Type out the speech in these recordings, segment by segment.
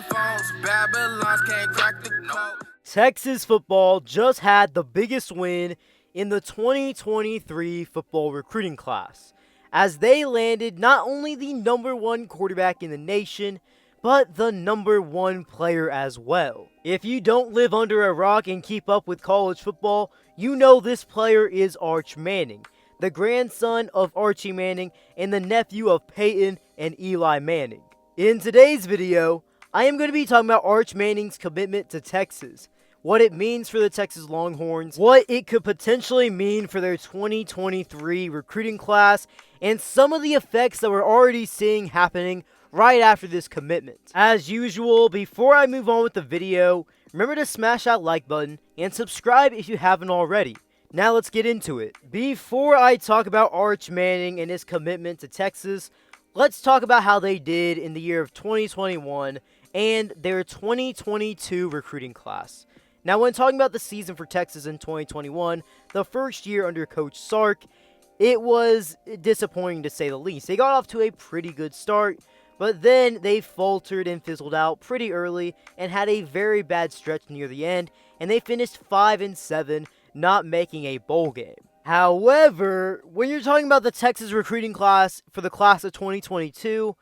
phones, Babylons can't crack the code. Texas football just had the biggest win in the 2023 football recruiting class, as they landed not only the number one quarterback in the nation, but the number one player as well. If you don't live under a rock and keep up with college football, you know this player is Arch Manning, the grandson of Archie Manning and the nephew of Peyton and Eli Manning. In today's video, I am going to be talking about Arch Manning's commitment to Texas, what it means for the Texas Longhorns, what it could potentially mean for their 2023 recruiting class, and some of the effects that we're already seeing happening right after this commitment. As usual, before I move on with the video, remember to smash that like button and subscribe if you haven't already. Now let's get into it. Before I talk about Arch Manning and his commitment to Texas, let's talk about how they did in the year of 2021 and their 2022 recruiting class. Now, when talking about the season for Texas in 2021, the first year under Coach Sark, it was disappointing to say the least. They got off to a pretty good start, but then they faltered and fizzled out pretty early and had a very bad stretch near the end, and they finished 5-7, not making a bowl game. However, when you're talking about the Texas recruiting class for the class of 2022,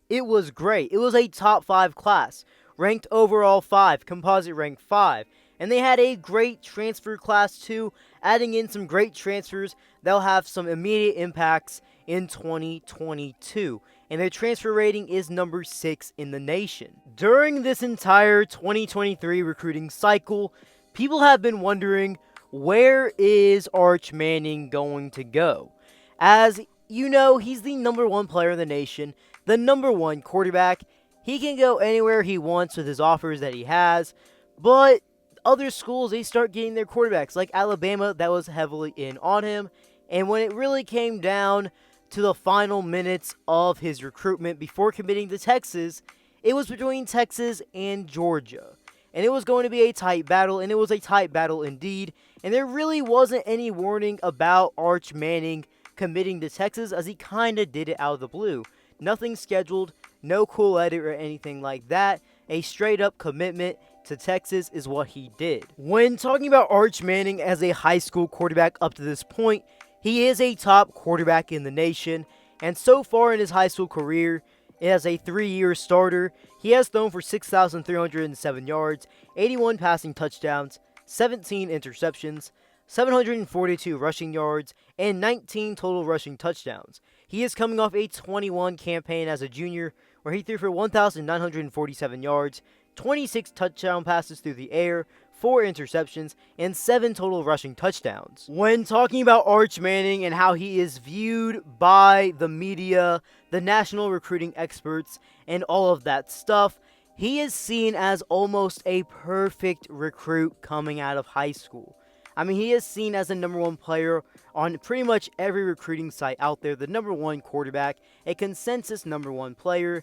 it was great. It was a top 5 class, ranked overall 5, composite ranked 5. And they had a great transfer class too, adding in some great transfers that'll have some immediate impacts in 2022. And their transfer rating is number 6 in the nation. During this entire 2023 recruiting cycle, people have been wondering, where is Arch Manning going to go? As you know, he's the number 1 player in the nation, the number 1 quarterback. He can go anywhere he wants with his offers that he has, but other schools, they start getting their quarterbacks, like Alabama, that was heavily in on him. And when it really came down to the final minutes of his recruitment before committing to Texas, it was between Texas and Georgia. And it was going to be a tight battle, and it was a tight battle indeed. And there really wasn't any warning about Arch Manning committing to Texas, as he kind of did it out of the blue. Nothing scheduled, no cool edit or anything like that. A straight up commitment to Texas is what he did. When talking about Arch Manning as a high school quarterback up to this point, he is a top quarterback in the nation, and so far in his high school career, as a 3-year starter, he has thrown for 6,307 yards, 81 passing touchdowns, 17 interceptions, 742 rushing yards, and 19 total rushing touchdowns. He is coming off a 21 campaign as a junior, where he threw for 1,947 yards, 26 touchdown passes through the air, 4 interceptions, and 7 total rushing touchdowns. When talking about Arch Manning and how he is viewed by the media, the national recruiting experts, and all of that stuff, he is seen as almost a perfect recruit coming out of high school. I mean, he is seen as the number 1 player on pretty much every recruiting site out there, the number 1 quarterback, a consensus number 1 player.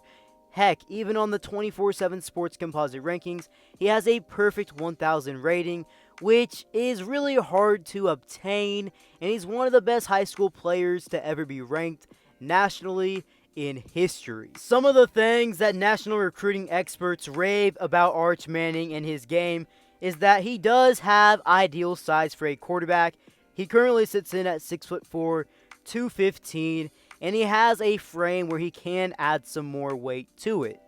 Heck, even on the 24/7 Sports Composite rankings, he has a perfect 1,000 rating, which is really hard to obtain, and he's one of the best high school players to ever be ranked nationally in history. Some of the things that national recruiting experts rave about Arch Manning and his game is that he does have ideal size for a quarterback. He currently sits in at 6'4", 215, and he has a frame where he can add some more weight to it.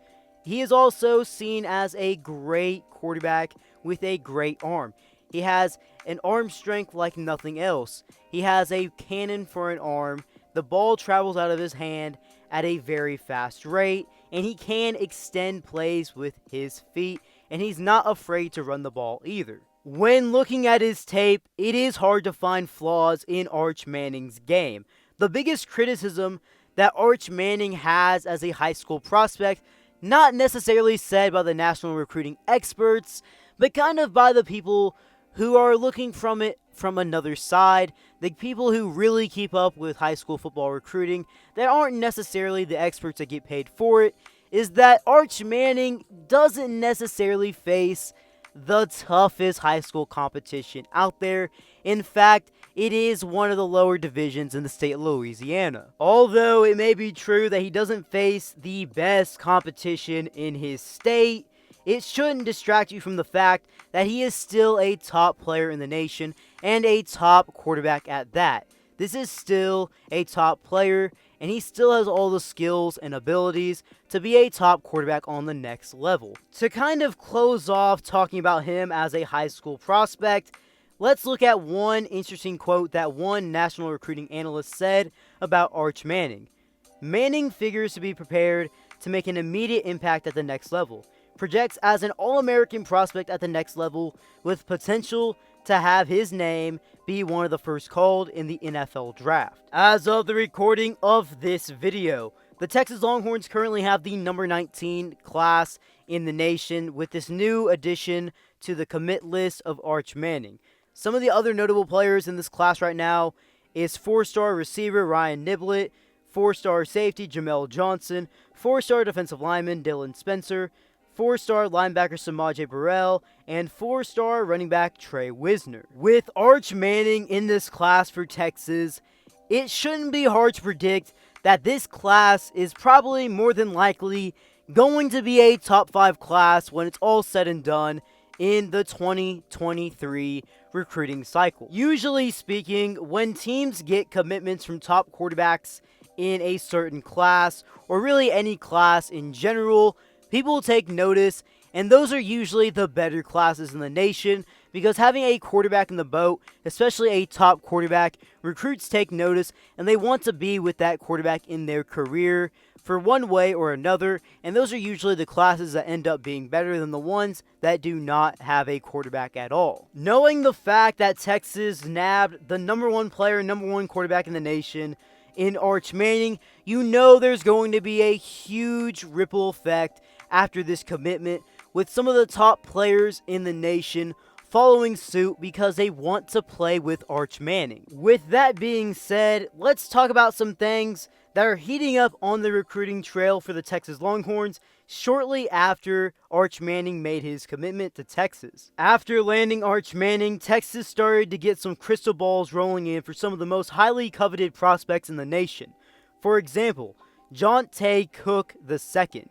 He is also seen as a great quarterback with a great arm. He has an arm strength like nothing else. He has a cannon for an arm. The ball travels out of his hand at a very fast rate, and he can extend plays with his feet, and he's not afraid to run the ball either. When looking at his tape, it is hard to find flaws in Arch Manning's game. The biggest criticism that Arch Manning has as a high school prospect, not necessarily said by the national recruiting experts, but kind of by the people who are looking from it from another side, the people who really keep up with high school football recruiting that aren't necessarily the experts that get paid for it, is that Arch Manning doesn't necessarily face the toughest high school competition out there. In fact, it is one of the lower divisions in the state of Louisiana. Although it may be true that he doesn't face the best competition in his state, it shouldn't distract you from the fact that he is still a top player in the nation and a top quarterback at that. This is still a top player, and he still has all the skills and abilities to be a top quarterback on the next level. To kind of close off talking about him as a high school prospect, let's look at one interesting quote that one national recruiting analyst said about Arch Manning. Manning figures to be prepared to make an immediate impact at the next level. Projects as an All-American prospect at the next level with potential to have his name be one of the first called in the NFL draft. As of the recording of this video, the Texas Longhorns currently have the number 19 class in the nation with this new addition to the commit list of Arch Manning. Some of the other notable players in this class right now is 4-star receiver Ryan Niblett, 4-star safety Jamel Johnson, 4-star defensive lineman Dylan Spencer, 4-star linebacker Samaje Burrell, and 4-star running back Trey Wisner. With Arch Manning in this class for Texas, it shouldn't be hard to predict that this class is probably more than likely going to be a top 5 class when it's all said and done in the 2023 recruiting cycle. Usually speaking, when teams get commitments from top quarterbacks in a certain class, or really any class in general, people take notice, and those are usually the better classes in the nation, because having a quarterback in the boat, especially a top quarterback, recruits take notice, and they want to be with that quarterback in their career for one way or another, and those are usually the classes that end up being better than the ones that do not have a quarterback at all. Knowing the fact that Texas nabbed the number 1 player, number 1 quarterback in the nation in Arch Manning, you know there's going to be a huge ripple effect after this commitment, with some of the top players in the nation following suit because they want to play with Arch Manning. With that being said, let's talk about some things that are heating up on the recruiting trail for the Texas Longhorns shortly after Arch Manning made his commitment to Texas. After landing Arch Manning, Texas started to get some crystal balls rolling in for some of the most highly coveted prospects in the nation. For example, Jonte Cook II.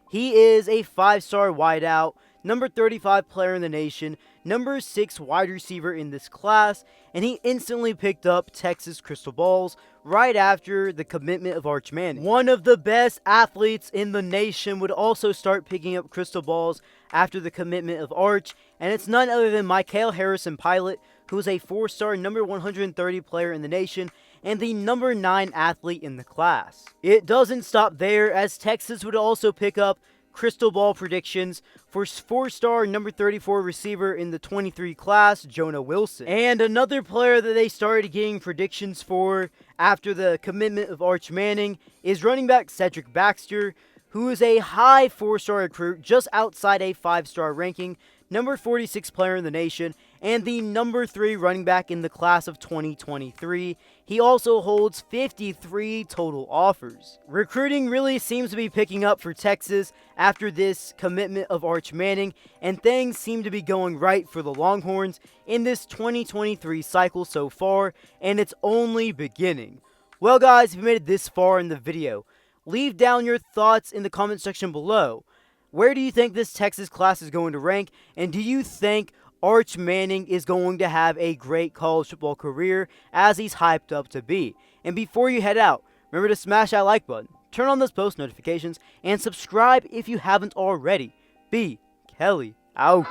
He is a 5-star wideout, number 35 player in the nation, number 6 wide receiver in this class, and he instantly picked up Texas crystal balls right after the commitment of Arch Manning. One of the best athletes in the nation would also start picking up crystal balls after the commitment of Arch, and it's none other than Michael Harrison Pilot, who is a 4-star number 130 player in the nation and the number 9 athlete in the class. It doesn't stop there, as Texas would also pick up crystal ball predictions for 4-star number 34 receiver in the 23 class, Jonah Wilson. And another player that they started getting predictions for after the commitment of Arch Manning is running back Cedric Baxter, who is a high 4-star recruit just outside a 5-star ranking, number 46 player in the nation, and the number 3 running back in the class of 2023. He also holds 53 total offers. Recruiting really seems to be picking up for Texas after this commitment of Arch Manning, and things seem to be going right for the Longhorns in this 2023 cycle so far, and it's only beginning. Well guys, if you made it this far in the video, leave down your thoughts in the comment section below. Where do you think this Texas class is going to rank, and do you think Arch Manning is going to have a great college football career as he's hyped up to be? And before you head out, remember to smash that like button, turn on those post notifications, and subscribe if you haven't already. B. Kelly out.